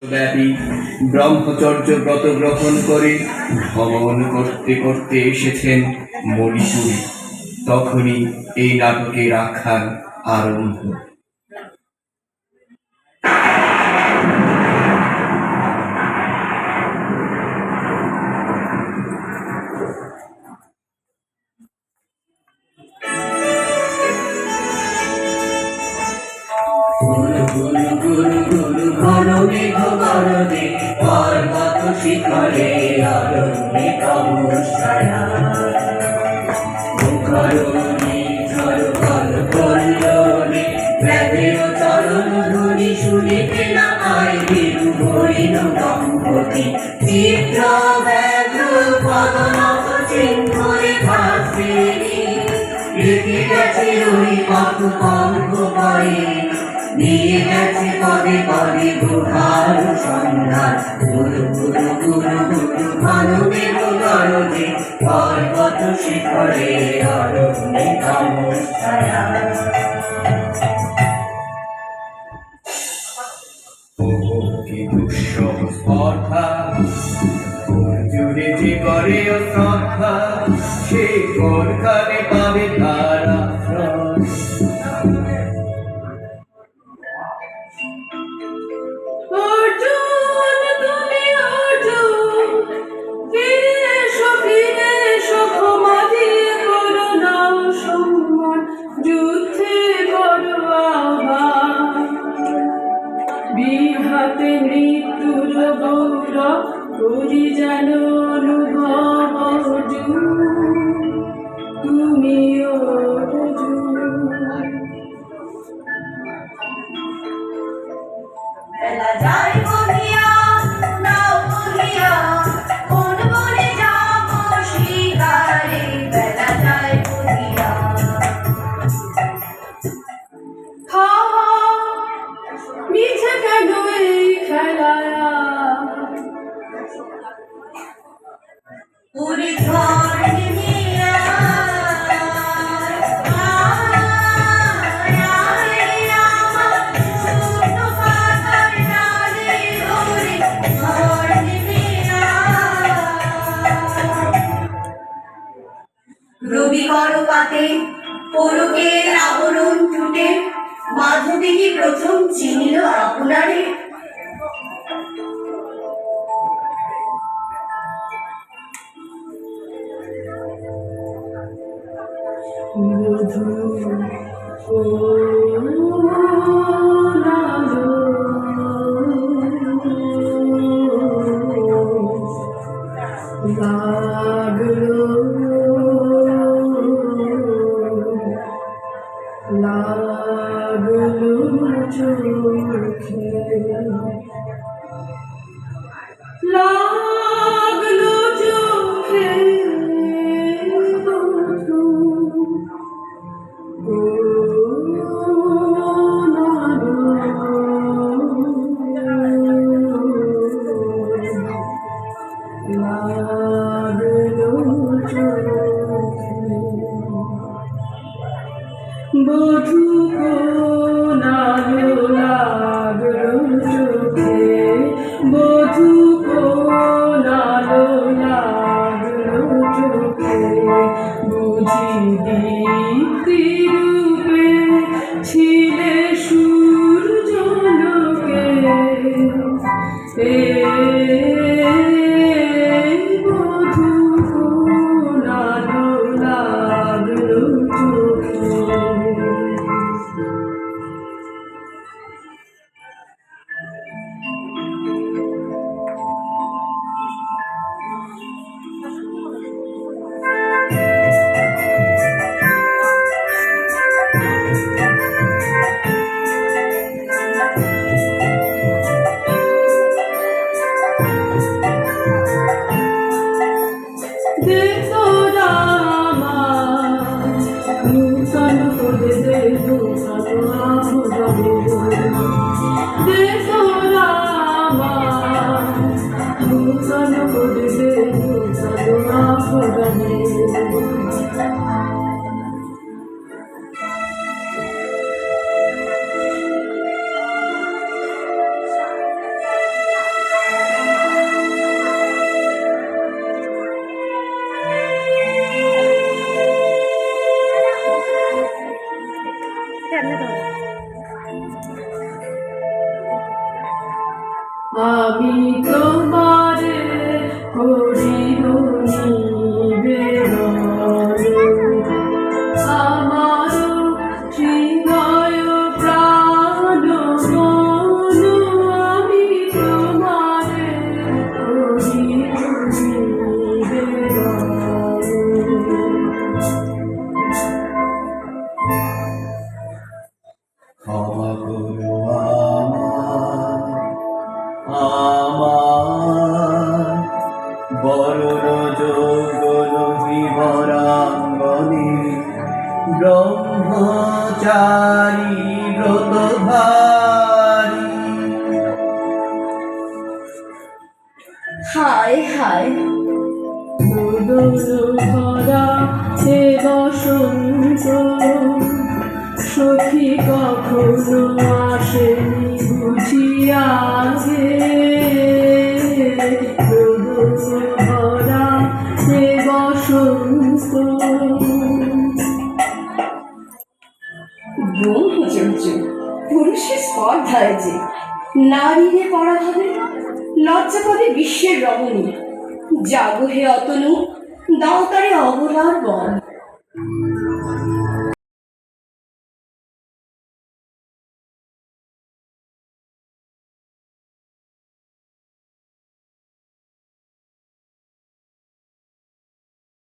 ব্যাপী ব্রহ্মচর্য ব্রত গ্রহণ করে ভ্রমণ করতে করতে এসেছেন মণিপুরে। তখনই এই নাটকের আখ্যান আরম্ভ। পর্বত শিখরে অরণ্যে তমসায়া মুখরণে ঝড় কল্লনে ব্যাধেয় চরণ ধ্বনি শুনিতে না পায় বীরু হরিণ দম্পতি চিত্র ব্যাঘ্র পদনত চিহ্নরে ভাসে রেখে গেছে ওই কত কল্প করে নিয়ে গেছে পদে পদে গুহার সন্ধান গুরু গুরু গুরু গুরু মানবের গরজে পর্বত শিখরে অরণ্যে তমসায়া কি দুঃসহ স্পর্ধা জুড়ে যে করে শ্রদ্ধা সে কোনখানে পাবে তার আশ্রয়। বিহাতে মৃত্যুর গৌরব করি যেন অনুভব অর্জুন, তুমি বেলা যায় বহিয়া নাও বহিয়া কোন বনে যাব শিকারে বেলা যায় বহিয়া মিছে কেন এই খেলায়া পুরী ঘর নিয়া রবি করপাতে পলকের আবরণ টুটে মাধবীকে প্রথম চিনিল আপনারে বধূ লাগলো চোখে লাগলো চোখে বধূ কোনালো লাগলো চোখে বধূ কোনালো লাগলো চোখে বুঝি দীপ্তি রূপে ছিলে সূর্যলোকে বধূ কোনালো লাগলো চোখে। নূতন করে দেবো নূতন করে দেবো আমি তোমারে করিব নিবেদন আমার হৃদয় প্রাণ মন আমি তোমারে করিব নিবেদন ক্ষমা করো আমার বরণ যোগন বিবরাঙ্গনে ব্রহ্মচারী ব্রতধারী। হায় হায় ভরা হে বসন্ত সখী কখনো আসেনি বুঝিয়া গে ভরা হে বসন্ত ব্রহ্মচর্য পুরুষের স্পর্ধায় যে নারীরে পরাভাবে লজ্জা পাবে বিশ্বের রমণী। জাগো হে অতনু, দাও তারে অবলার বল।